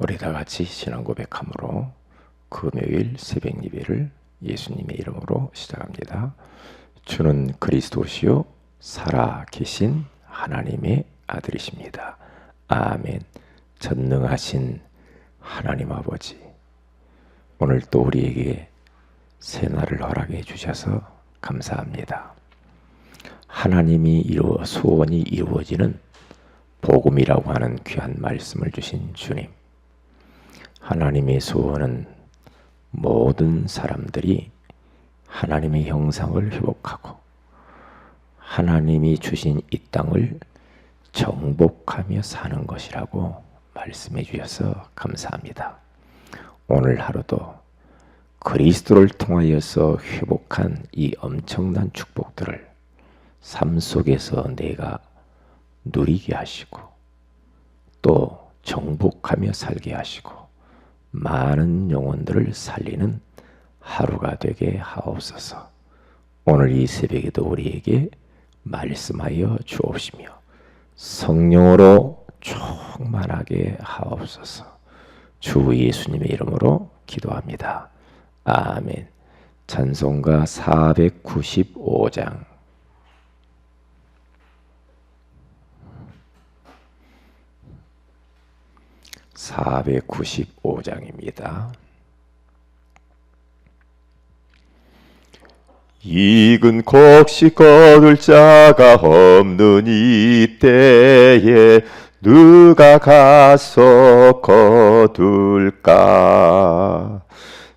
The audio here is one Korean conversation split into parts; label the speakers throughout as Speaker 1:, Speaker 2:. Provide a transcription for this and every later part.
Speaker 1: 우리 다 같이 신앙 고백함으로 금요일 새벽 예배를 예수님의 이름으로 시작합니다. 주는 그리스도시요 살아 계신 하나님의 아들이십니다. 아멘. 전능하신 하나님 아버지, 오늘 또 우리에게 새날을 허락해 주셔서 감사합니다. 하나님이 소원이 이루어지는 복음이라고 하는 귀한 말씀을 주신 주님, 하나님의 소원은 모든 사람들이 하나님의 형상을 회복하고 하나님이 주신 이 땅을 정복하며 사는 것이라고 말씀해 주셔서 감사합니다. 오늘 하루도 그리스도를 통하여서 회복한 이 엄청난 축복들을 삶 속에서 내가 누리게 하시고 또 정복하며 살게 하시고 많은 영혼들을 살리는 하루가 되게 하옵소서. 오늘 이 새벽에도 우리에게 말씀하여 주옵시며 성령으로 충만하게 하옵소서. 주 예수님의 이름으로 기도합니다. 아멘. 찬송가 495장. (495장입니다)
Speaker 2: 익은 곡식 거둘 자가 없는 이때에 누가 가서 거둘까?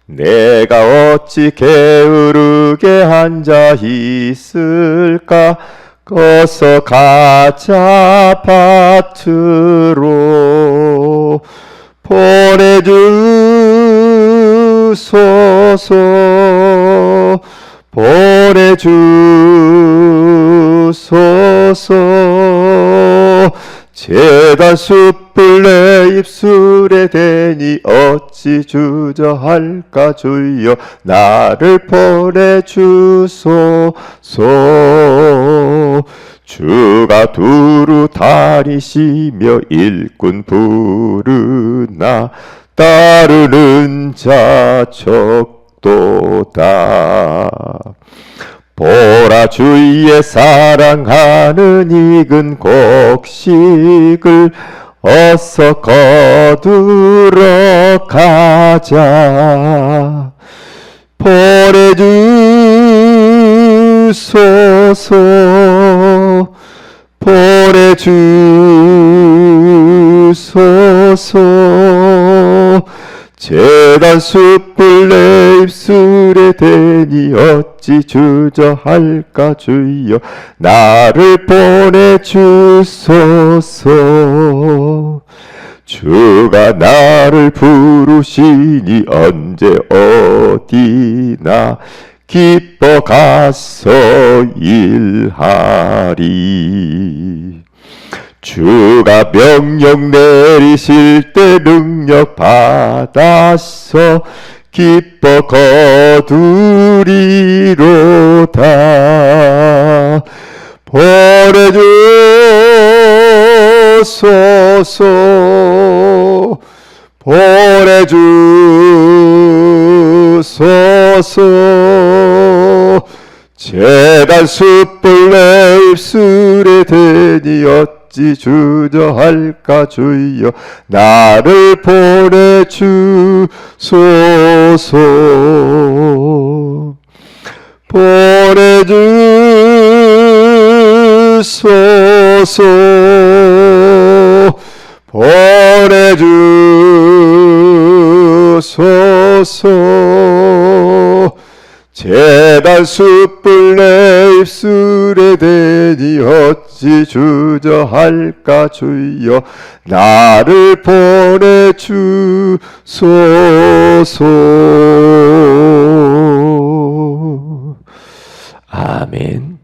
Speaker 2: 내가 어찌 게으르게 앉아 있을까? 어서 가자 밭으로 보내주소서. 보내주소서. 제단 숯불 내 입술에 대니 어찌 주저할까? 주여 나를 보내주소서. 주가 두루 다니시며 일꾼 부르나 따르는 자 적도다. 보라 주의 사랑하는 익은 곡식을 어서 거두러 가자. 보내주소서. 보내주소서. 제단 숯불 내 입술에 대니 어찌 주저할까? 주여 나를 보내주소서. 주가 나를 부르시니 언제 어디나 기뻐 가서 일하리. 주가 명령 내리실 때 능력 받아서 기뻐 거두리로다. 보내주소서. 보내주소서. 제단 숯불 내 입술에 대니 어찌 주저할까? 주여 나를 보내주소서. 보내주소서. 보내주소서. 제단 숯불 내 입술에 대니 어찌 주저할까? 주여 나를 보내주소서.
Speaker 1: 아멘.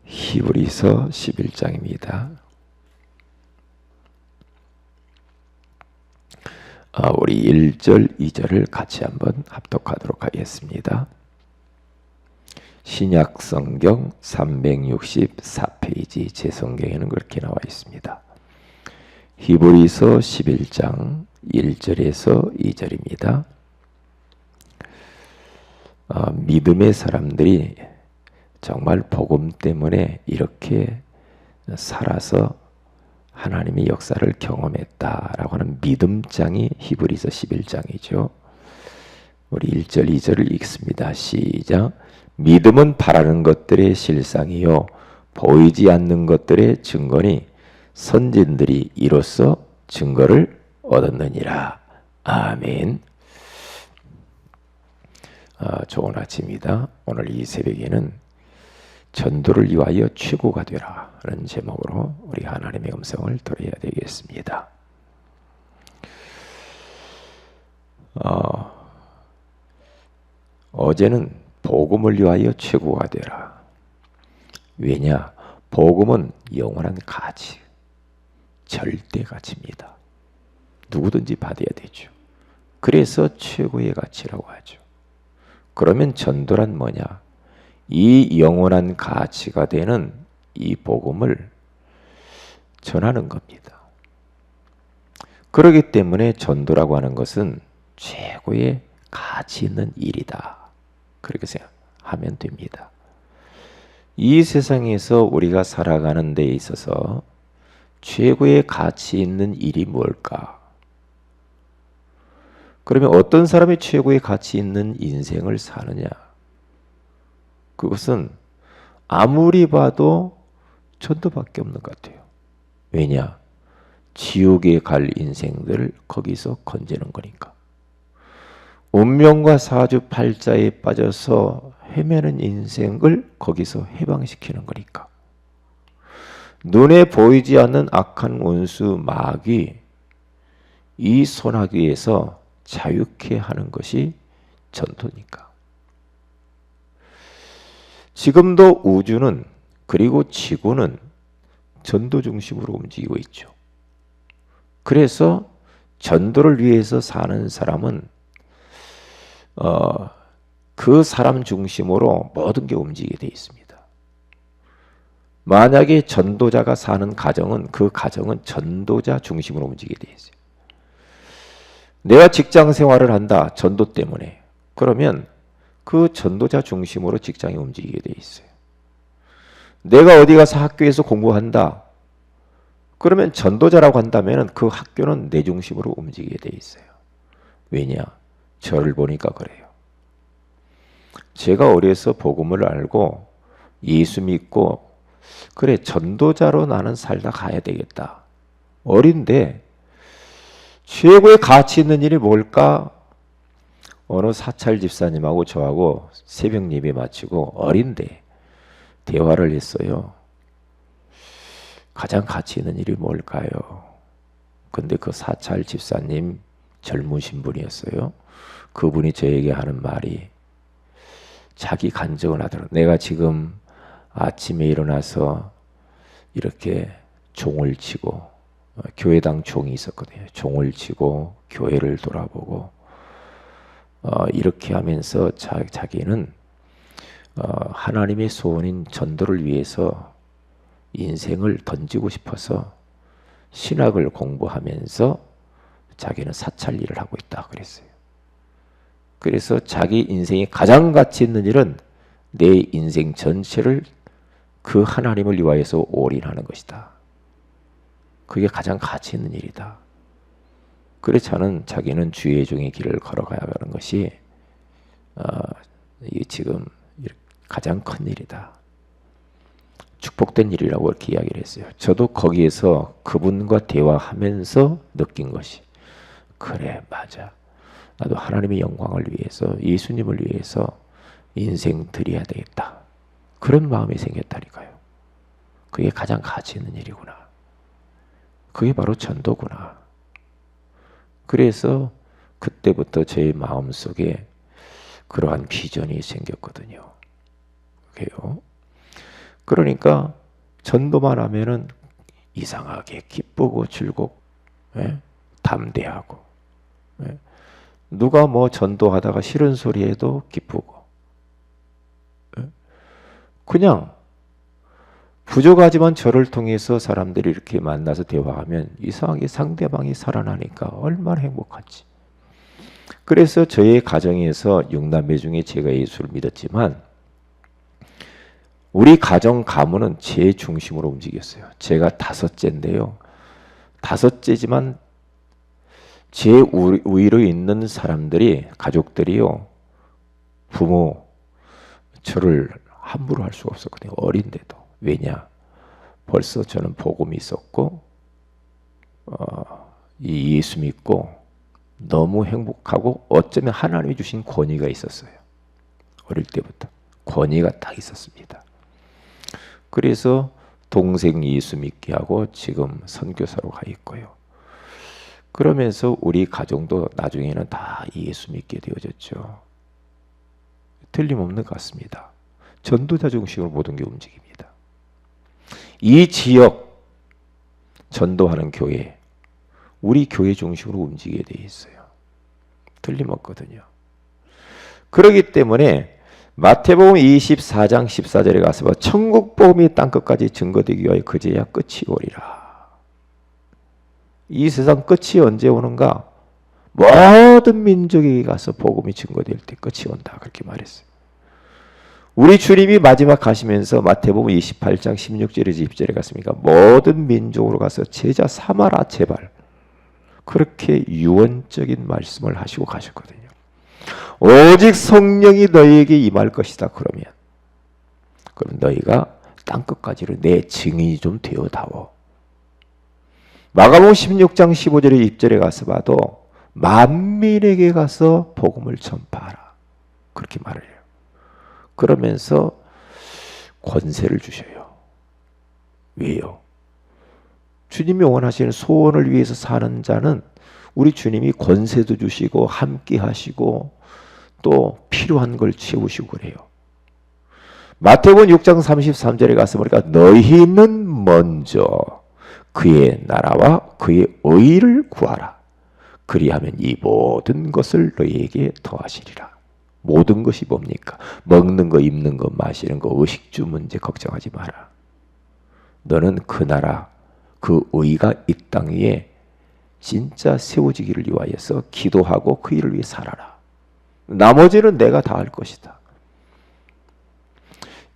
Speaker 1: 히브리서 11장입니다. 우리 1절, 2절을 같이 한번 합독하도록 하겠습니다. 신약 성경 364페이지 제 성경에는 그렇게 나와 있습니다. 히브리서 11장 1절에서 2절입니다. 믿음의 사람들이 정말 복음 때문에 이렇게 살아서 하나님의 역사를 경험했다라고 하는 믿음장이 히브리서 11장이죠. 우리 1절 2절을 읽습니다. 시작. 믿음은 바라는 것들의 실상이요 보이지 않는 것들의 증거니 선진들이 이로써 증거를 얻었느니라. 아멘. 좋은 아침입니다. 오늘 이 새벽에는 전도를 위하여 최고가 되라 라는 제목으로 우리 하나님의 음성을 들어야 되겠습니다. 어제는 복음을 위하여 최고가 되라. 왜냐? 복음은 영원한 가치, 절대 가치입니다. 누구든지 받아야 되죠. 그래서 최고의 가치라고 하죠. 그러면 전도란 뭐냐? 이 영원한 가치가 되는 이 복음을 전하는 겁니다. 그렇기 때문에 전도라고 하는 것은 최고의 가치 있는 일이다. 그렇게 생각하면 됩니다. 이 세상에서 우리가 살아가는 데 있어서 최고의 가치 있는 일이 뭘까? 그러면 어떤 사람이 최고의 가치 있는 인생을 사느냐? 그것은 아무리 봐도 전도밖에 없는 것 같아요. 왜냐? 지옥에 갈 인생들을 거기서 건지는 거니까. 운명과 사주팔자에 빠져서 헤매는 인생을 거기서 해방시키는 거니까. 눈에 보이지 않는 악한 원수 마귀 이 소나기에서 자유케 하는 것이 전도니까. 지금도 우주는 그리고 지구는 전도 중심으로 움직이고 있죠. 그래서 전도를 위해서 사는 사람은 그 사람 중심으로 모든 게 움직이게 되어 있습니다. 만약에 전도자가 사는 가정은 그 가정은 전도자 중심으로 움직이게 되어 있어요. 내가 직장 생활을 한다. 전도 때문에. 그러면 그 전도자 중심으로 직장이 움직이게 되어 있어요. 내가 어디 가서 학교에서 공부한다. 그러면 전도자라고 한다면 그 학교는 내 중심으로 움직이게 되어 있어요. 왜냐? 저를 보니까 그래요. 제가 어려서 복음을 알고 예수 믿고 그래 전도자로 나는 살다 가야 되겠다. 어린데 최고의 가치 있는 일이 뭘까? 어느 사찰 집사님하고 저하고 새벽 예배 마치고 어린데 대화를 했어요. 가장 가치 있는 일이 뭘까요? 근데 그 사찰 집사님 젊으신 분이었어요. 그분이 저에게 하는 말이 자기 간증을 하더라고요. 내가 지금 아침에 일어나서 이렇게 종을 치고 교회당 종이 있었거든요. 종을 치고 교회를 돌아보고 이렇게 하면서 자기는 하나님의 소원인 전도를 위해서 인생을 던지고 싶어서 신학을 공부하면서 자기는 사찰 일을 하고 있다 그랬어요. 그래서 자기 인생에 가장 가치 있는 일은 내 인생 전체를 그 하나님을 위하여서 올인하는 것이다. 그게 가장 가치 있는 일이다. 그래서 자기는 주의 종의 길을 걸어가는 것이 이게 지금 가장 큰 일이다. 축복된 일이라고 이렇게 이야기를 했어요. 저도 거기에서 그분과 대화하면서 느낀 것이 그래 맞아. 나도 하나님의 영광을 위해서 예수님을 위해서 인생 드려야 되겠다. 그런 마음이 생겼다니까요. 그게 가장 가치 있는 일이구나. 그게 바로 전도구나. 그래서 그때부터 제 마음속에 그러한 비전이 생겼거든요. 그래요. 그러니까 전도만 하면은 이상하게 기쁘고 즐겁고 담대하고 누가 뭐 전도하다가 싫은 소리 해도 기쁘고 그냥 부족하지만 저를 통해서 사람들이 이렇게 만나서 대화하면 이상하게 상대방이 살아나니까 얼마나 행복한지. 그래서 저의 가정에서 6남매 중에 제가 예수를 믿었지만 우리 가정 가문은 제 중심으로 움직였어요. 제가 다섯째인데요. 다섯째지만 제 위로 있는 사람들이, 가족들이요, 부모, 저를 함부로 할 수가 없었거든요. 어린데도. 왜냐? 벌써 저는 복음이 있었고 이 예수 믿고 너무 행복하고 어쩌면 하나님이 주신 권위가 있었어요. 어릴 때부터 권위가 딱 있었습니다. 그래서 동생 예수 믿게 하고 지금 선교사로 가 있고요. 그러면서 우리 가정도 나중에는 다 예수 믿게 되어졌죠. 틀림없는 것 같습니다. 전도자 중심으로 모든 게 움직입니다. 이 지역 전도하는 교회, 우리 교회 중심으로 움직이게 되어 있어요. 틀림없거든요. 그렇기 때문에 마태복음 24장 14절에 가서 봐, 천국 복음이 땅끝까지 증거되기 위하여 그제야 끝이 오리라. 이 세상 끝이 언제 오는가? 모든 민족에게 가서 복음이 증거될 때 끝이 온다. 그렇게 말했어요. 우리 주님이 마지막 가시면서 마태복음 28장 16절에서 20절에 갔습니까? 모든 민족으로 가서 제자 삼아라 제발. 그렇게 유언적인 말씀을 하시고 가셨거든요. 오직 성령이 너희에게 임할 것이다. 그러면 그럼 너희가 땅끝까지로 내 증인이 좀 되어다오. 마가복음 16장 15절에 20절에 가서 봐도 만민에게 가서 복음을 전파하라. 그렇게 말을 해요. 그러면서 권세를 주셔요. 왜요? 주님이 원하시는 소원을 위해서 사는 자는 우리 주님이 권세도 주시고 함께 하시고 또 필요한 걸 채우시고 그래요. 마태복음 6장 33절에 가서 보니까 너희는 먼저 그의 나라와 그의 의를 구하라. 그리하면 이 모든 것을 너희에게 더하시리라. 모든 것이 뭡니까? 먹는 거, 입는 거, 마시는 거, 의식주 문제 걱정하지 마라. 너는 그 나라, 그 의가 이 땅 위에 진짜 세워지기를 위하여서 기도하고 그 일을 위해 살아라. 나머지는 내가 다 할 것이다.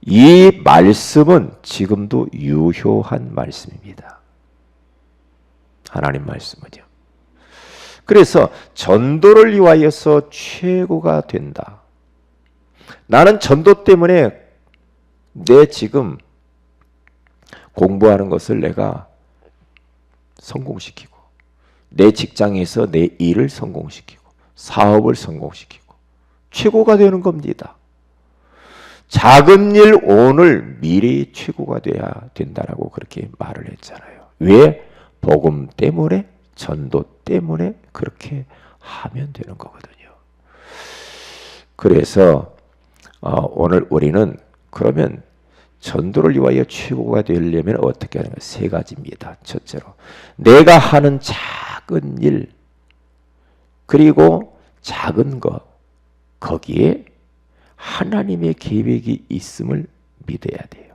Speaker 1: 이 말씀은 지금도 유효한 말씀입니다. 하나님 말씀은요. 그래서 전도를 위하여서 최고가 된다. 나는 전도 때문에 내 지금 공부하는 것을 내가 성공시키고 내 직장에서 내 일을 성공시키고 사업을 성공시키고 최고가 되는 겁니다. 작은 일 오늘 미래의 최고가 돼야 된다라고 그렇게 말을 했잖아요. 왜? 복음 때문에, 전도 때문에 그렇게 하면 되는 거거든요. 그래서 오늘 우리는 그러면 전도를 위하여 최고가 되려면 어떻게 하는 가? 세 가지입니다. 첫째로 내가 하는 작은 일 그리고 작은 것 거기에 하나님의 계획이 있음을 믿어야 돼요.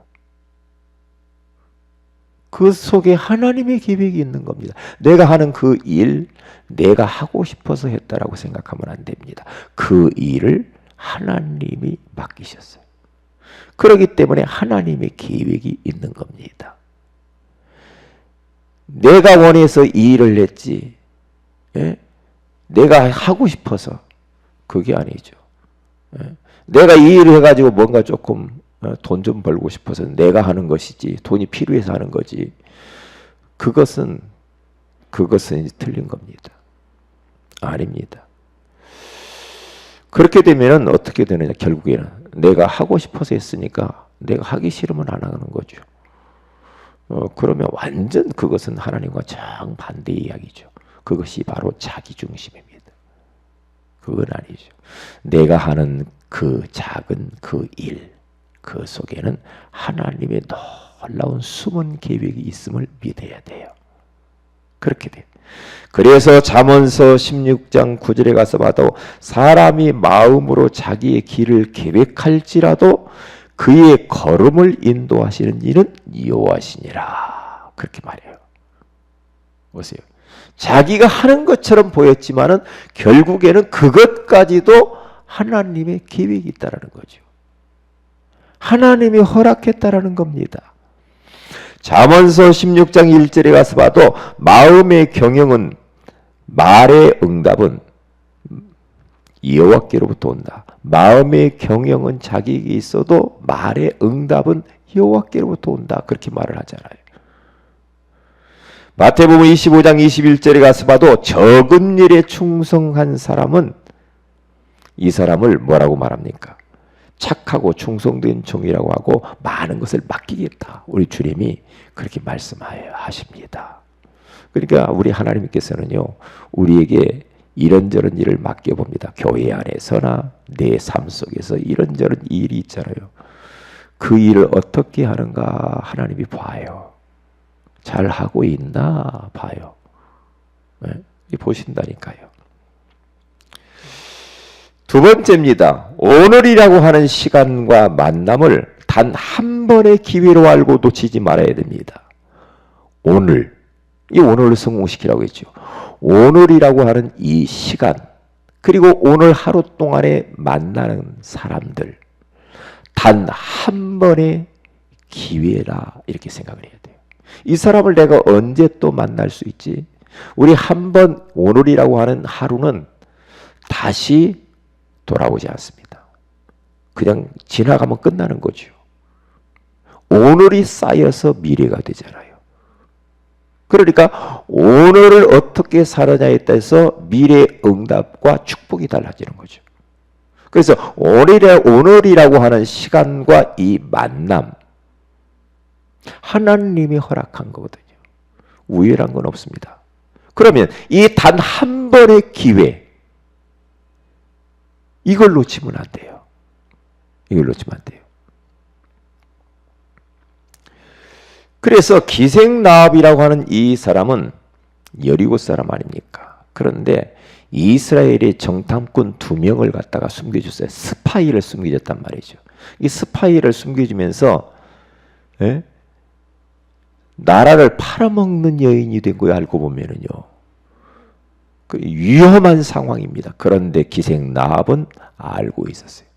Speaker 1: 그 속에 하나님의 계획이 있는 겁니다. 내가 하는 그 일, 내가 하고 싶어서 했다라고 생각하면 안 됩니다. 그 일을 하나님이 맡기셨어요. 그렇기 때문에 하나님의 계획이 있는 겁니다. 내가 원해서 이 일을 했지, 예? 내가 하고 싶어서 그게 아니죠. 예? 내가 이 일을 해가지고 뭔가 조금 돈 좀 벌고 싶어서 내가 하는 것이지 돈이 필요해서 하는 거지. 그것은 이제 틀린 겁니다. 아닙니다. 그렇게 되면 어떻게 되느냐? 결국에는 내가 하고 싶어서 했으니까 내가 하기 싫으면 안 하는 거죠. 그러면 완전 그것은 하나님과 정반대 이야기죠. 그것이 바로 자기중심입니다. 그건 아니죠. 내가 하는 그 작은 그 일, 그 속에는 하나님의 놀라운 숨은 계획이 있음을 믿어야 돼요. 그렇게 돼요. 그래서 잠언서 16장 9절에 가서 봐도 사람이 마음으로 자기의 길을 계획할지라도 그의 걸음을 인도하시는 이는 여호와시니라. 그렇게 말해요. 보세요. 자기가 하는 것처럼 보였지만은 결국에는 그것까지도 하나님의 계획이 있다라는 거죠. 하나님이 허락했다라는 겁니다. 잠언서 16장 1절에 가서 봐도 마음의 경영은 말의 응답은 여호와께로부터 온다. 마음의 경영은 자기에게 있어도 말의 응답은 여호와께로부터 온다. 그렇게 말을 하잖아요. 마태복음 25장 21절에 가서 봐도 적은 일에 충성한 사람은 이 사람을 뭐라고 말합니까? 착하고 충성된 종이라고 하고 많은 것을 맡기겠다. 우리 주님이 그렇게 말씀하십니다. 그러니까 우리 하나님께서는요, 우리에게 이런저런 일을 맡겨봅니다. 교회 안에서나 내 삶 속에서 이런저런 일이 있잖아요. 그 일을 어떻게 하는가 하나님이 봐요. 잘 하고 있나 봐요. 네? 보신다니까요. 두 번째입니다. 오늘이라고 하는 시간과 만남을 단 한 번의 기회로 알고 놓치지 말아야 됩니다. 오늘, 이 오늘을 성공시키라고 했죠. 오늘이라고 하는 이 시간, 그리고 오늘 하루 동안에 만나는 사람들, 단 한 번의 기회라 이렇게 생각을 해야 돼요. 이 사람을 내가 언제 또 만날 수 있지? 우리 한 번 오늘이라고 하는 하루는 다시 돌아오지 않습니다. 그냥 지나가면 끝나는 거죠. 오늘이 쌓여서 미래가 되잖아요. 그러니까 오늘을 어떻게 살아냐에 따라서 미래의 응답과 축복이 달라지는 거죠. 그래서 오늘이라고 하는 시간과 이 만남, 하나님이 허락한 거거든요. 우연한 건 없습니다. 그러면 이 단 한 번의 기회, 이걸 놓치면 안 돼요. 이걸 놓치면 안 돼요. 그래서 기생나합이라고 하는 이 사람은 여리고 사람 아닙니까? 그런데 이스라엘의 정탐꾼 2명을 갖다가 숨겨줬어요. 스파이를 숨겨줬단 말이죠. 이 스파이를 숨겨주면서 나라를 팔아먹는 여인이 된 거예요. 알고 보면은요. 위험한 상황입니다. 그런데 기생나합은 알고 있었어요.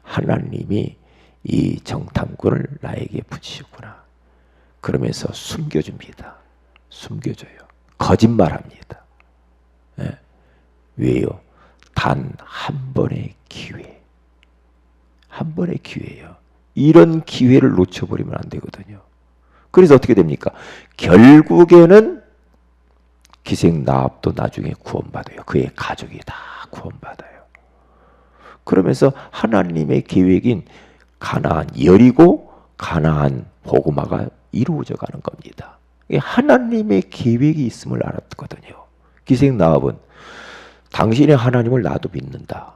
Speaker 1: 하나님이 이 정탐꾼을 나에게 붙이셨구나. 그러면서 숨겨줍니다. 숨겨줘요. 거짓말합니다. 왜요? 단 한 번의 기회. 한 번의 기회예요. 이런 기회를 놓쳐버리면 안 되거든요. 그래서 어떻게 됩니까? 결국에는 기생나합도 나중에 구원받아요. 그의 가족이 다 구원받아요. 그러면서 하나님의 계획인 가나안, 여리고 가나안 복음화가 이루어져 가는 겁니다. 하나님의 계획이 있음을 알았거든요. 기생나합은 당신의 하나님을 나도 믿는다.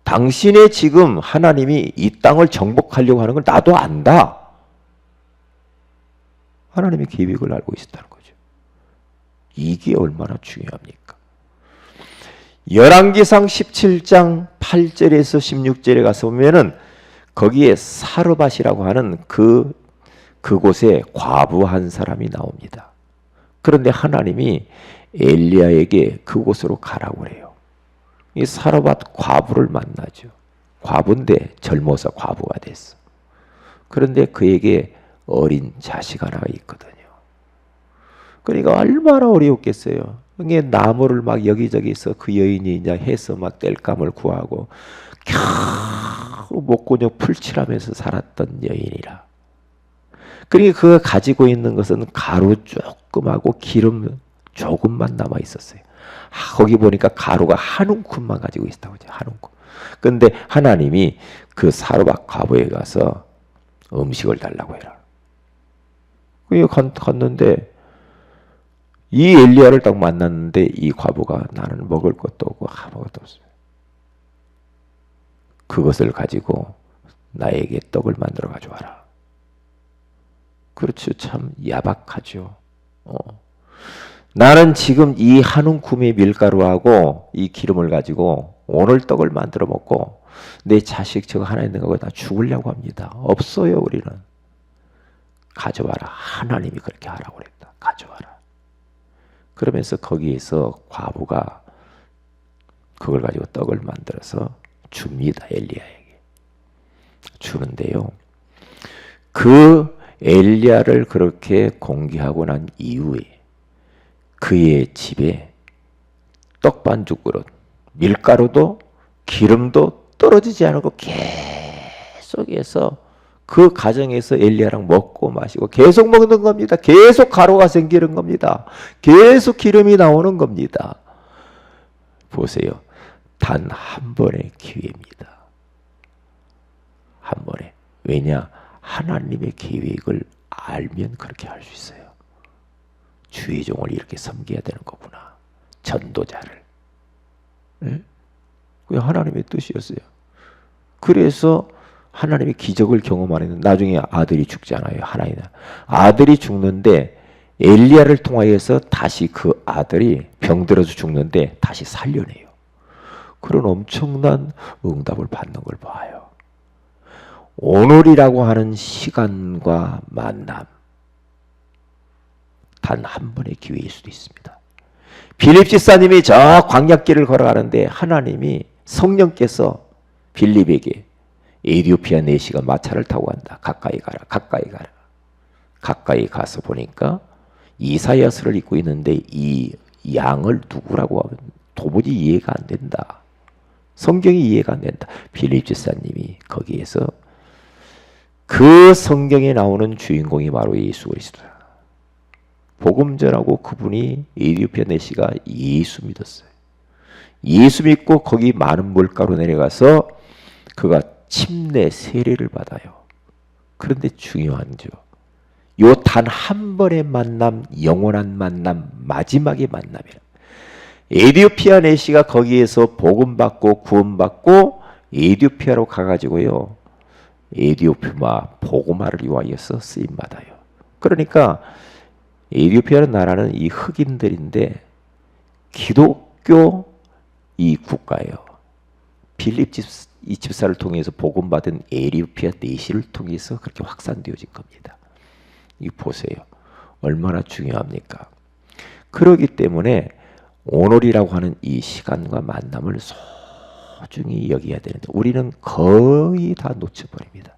Speaker 1: 당신의 지금 하나님이 이 땅을 정복하려고 하는 걸 나도 안다. 하나님의 계획을 알고 있었다는 거죠. 이게 얼마나 중요합니까? 열왕기상 17장 8절에서 16절에 가서 보면은 거기에 사르밧이라고 하는 그곳에 과부 한 사람이 나옵니다. 그런데 하나님이 엘리야에게 그곳으로 가라고 해요. 이 사르밧 과부를 만나죠. 과부인데 젊어서 과부가 됐어. 그런데 그에게 어린 자식 하나가 있거든요. 그러니까 얼마나 어려웠겠어요. 이게 나무를 막 여기저기서 그 여인이 이제 해서 막 땔감을 구하고 겨우 목구녕 풀칠하면서 살았던 여인이라. 그러니까 그가 가지고 있는 것은 가루 조금하고 기름 조금만 남아 있었어요. 거기 보니까 가루가 한 움큼만 가지고 있다고 하죠. 한 움큼. 근데 하나님이 그 사르밧 과부에 가서 음식을 달라고 해라. 갔는데 이 엘리야를 딱 만났는데 이 과부가 나는 먹을 것도 없고 아무것도 없어요. 그것을 가지고 나에게 떡을 만들어 가져와라. 그렇죠. 참 야박하죠. 나는 지금 이 한 움큼의 밀가루하고 이 기름을 가지고 오늘 떡을 만들어 먹고 내 자식 저거 하나 있는 거 다 죽으려고 합니다. 없어요. 우리는. 가져와라. 하나님이 그렇게 하라고 그랬다. 가져와라. 그러면서 거기에서 과부가 그걸 가지고 떡을 만들어서 줍니다. 엘리야에게. 주는데요. 그 엘리야를 그렇게 공개하고 난 이후에 그의 집에 떡반죽 그릇, 밀가루도 기름도 떨어지지 않고 계속해서 그 가정에서 엘리야랑 먹고 마시고 계속 먹는 겁니다. 계속 가루가 생기는 겁니다. 계속 기름이 나오는 겁니다. 보세요. 단 한 번의 기회입니다. 한 번에. 왜냐? 하나님의 계획을 알면 그렇게 할 수 있어요. 주의 종을 이렇게 섬겨야 되는 거구나. 전도자를. 네? 그게 하나님의 뜻이었어요. 그래서 하나님의 기적을 경험하는 나중에 아들이 죽잖아요. 하나님 아들이 죽는데 엘리야를 통하여서 다시 그 아들이 병들어서 죽는데 다시 살려내요. 그런 엄청난 응답을 받는 걸 봐요. 오늘이라고 하는 시간과 만남 단 한 번의 기회일 수도 있습니다. 빌립 집사님이 저 광야길을 걸어가는데 하나님이 성령께서 빌립에게 에디오피아 내시가 마차를 타고 간다. 가까이 가라. 가까이 가라. 가까이 가서 보니까 이사야서를 읽고 있는데 이 양을 누구라고 하면 도무지 이해가 안 된다. 성경이 이해가 안 된다. 빌립 집사님이 거기에서 그 성경에 나오는 주인공이 바로 예수 그리스도다. 복음 전하고 그분이 에디오피아 내시가 예수 믿었어요. 예수 믿고 거기 많은 물가로 내려가서 그가 침례 세례를 받아요. 그런데 중요한죠. 요 단 한 번의 만남, 영원한 만남, 마지막의 만남이라. 에디오피아 내시가 거기에서 복음 받고 구원 받고 에디오피아로 가가지고요. 에디오피아 복음화를 위하여서 쓰임 받아요. 그러니까 에디오피아는 나라는 이 흑인들인데 기독교 이 국가예요. 빌립 이 집사를 통해서 복음받은 에디오피아 내시를 통해서 그렇게 확산되어진 겁니다. 이 보세요. 얼마나 중요합니까? 그러기 때문에 오늘이라고 하는 이 시간과 만남을 소중히 여겨야 되는데 우리는 거의 다 놓쳐버립니다.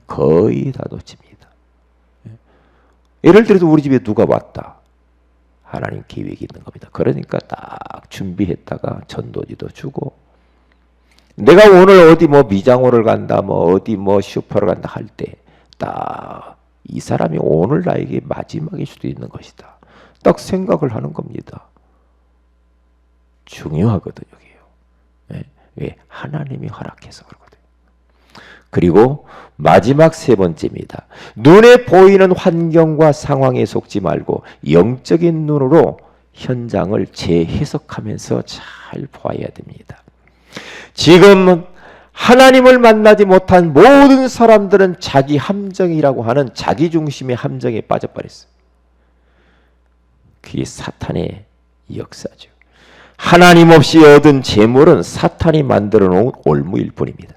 Speaker 1: 거의 다 놓칩니다. 예를 들어서 우리 집에 누가 왔다. 하나님 계획이 있는 겁니다. 그러니까 딱 준비했다가 전도지도 주고 내가 오늘 어디 뭐 미장원을 간다, 뭐 어디 뭐 슈퍼를 간다 할 때 딱 이 사람이 오늘 나에게 마지막일 수도 있는 것이다. 딱 생각을 하는 겁니다. 중요하거든요, 여기요. 왜? 하나님이 허락해서 그러거든요. 그리고 마지막 세 번째입니다. 눈에 보이는 환경과 상황에 속지 말고 영적인 눈으로 현장을 재해석하면서 잘 보아야 됩니다. 지금 하나님을 만나지 못한 모든 사람들은 자기 함정이라고 하는 자기 중심의 함정에 빠져버렸어요. 그게 사탄의 역사죠. 하나님 없이 얻은 재물은 사탄이 만들어 놓은 올무일 뿐입니다.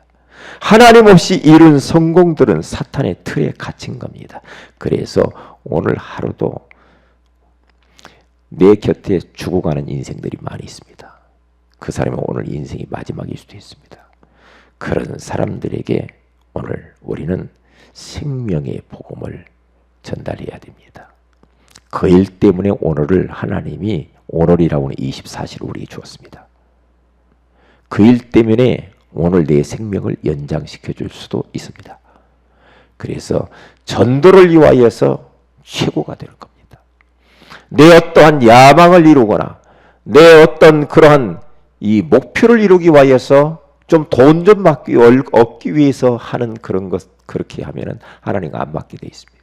Speaker 1: 하나님 없이 이룬 성공들은 사탄의 틀에 갇힌 겁니다. 그래서 오늘 하루도 내 곁에 죽어가는 인생들이 많이 있습니다. 그 사람이 오늘 인생이 마지막일 수도 있습니다. 그런 사람들에게 오늘 우리는 생명의 복음을 전달해야 됩니다. 그 일 때문에 오늘을 하나님이 오늘이라고 하는 24시를 우리에게 주었습니다. 그 일 때문에 오늘 내 생명을 연장시켜 줄 수도 있습니다. 그래서 전도를 위하여서 최고가 되는 겁니다. 내 어떠한 야망을 이루거나 내 어떤 그러한 이 목표를 이루기 위하여서 좀 돈 좀 얻기 위해서 하는 그런 것 그렇게 하면은 하나님과 안 맞게 돼 있습니다.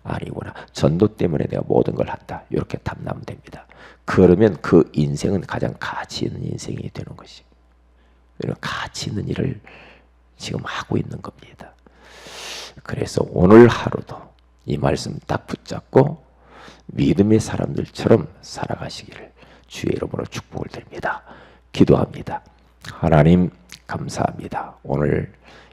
Speaker 1: 아니구나. 전도 때문에 내가 모든 걸 한다. 이렇게 탐나면 됩니다. 그러면 그 인생은 가장 가치 있는 인생이 되는 것이. 이런 가치 있는 일을 지금 하고 있는 겁니다. 그래서 오늘 하루도 이 말씀 딱 붙잡고 믿음의 사람들처럼 살아가시기를 주의 이름으로 축복을 드립니다. 기도합니다. 하나님 감사합니다. 오늘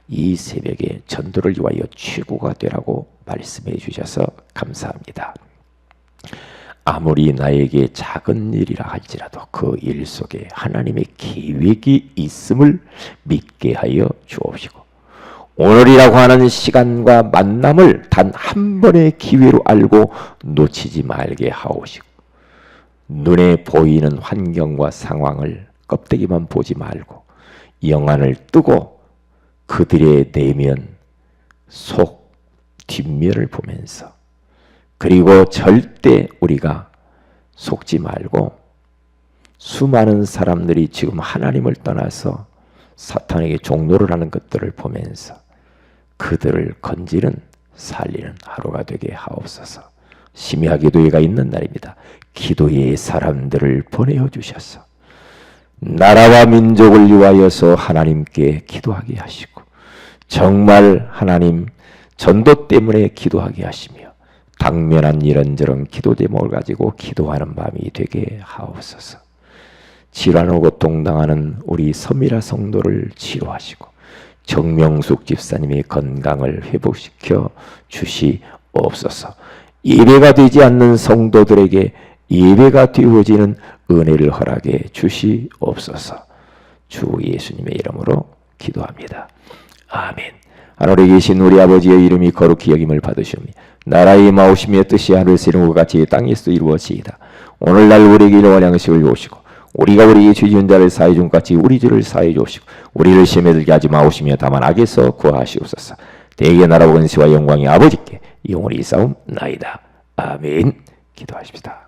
Speaker 1: 이 새벽에 전도를 위하여 최고가 되라고 말씀해 주셔서 감사합니다. 아무리 나에게 작은 일이라 할지라도 그 일 속에 하나님의 계획이 있음을 믿게 하여 주옵시고, 오늘이라고 하는 시간과 만남을 단 한 번의 기회로 알고 놓치지 말게 하옵시고, 눈에 보이는 환경과 상황을 껍데기만 보지 말고 영안을 뜨고 그들의 내면, 속, 뒷면을 보면서, 그리고 절대 우리가 속지 말고, 수많은 사람들이 지금 하나님을 떠나서 사탄에게 종노를 하는 것들을 보면서 그들을 건지는 살리는 하루가 되게 하옵소서. 심야 기도회가 있는 날입니다. 기도의 사람들을 보내어 주셔서 나라와 민족을 위하여서 하나님께 기도하게 하시고, 정말 하나님 전도 때문에 기도하게 하시며 당면한 이런저런 기도 제목을 가지고 기도하는 밤이 되게 하옵소서. 질환으로 고통당하는 우리 서미라 성도를 치료하시고 정명숙 집사님의 건강을 회복시켜 주시옵소서. 예배가 되지 않는 성도들에게 예배가 되어지는 은혜를 허락해 주시옵소서. 주 예수님의 이름으로 기도합니다. 아멘. 하늘에 계신 우리 아버지의 이름이 거룩히 여김을 받으시오며 나라의 마오시며 뜻이 하늘에서 이룬 것 같이 땅에서도 이루어지이다. 오늘날 우리에게 일용할 양식을 주옵시고 우리가 우리에게 죄 지은 자를 사해 준 것 같이 우리 죄를 사해 주옵시고 우리를 시험에 들게 하지 마옵시며 다만 악에서 구하시옵소서. 대개 나라와 권세와 영광이 아버지께 영원히 있사옵나이다. 아멘. 기도하십시다.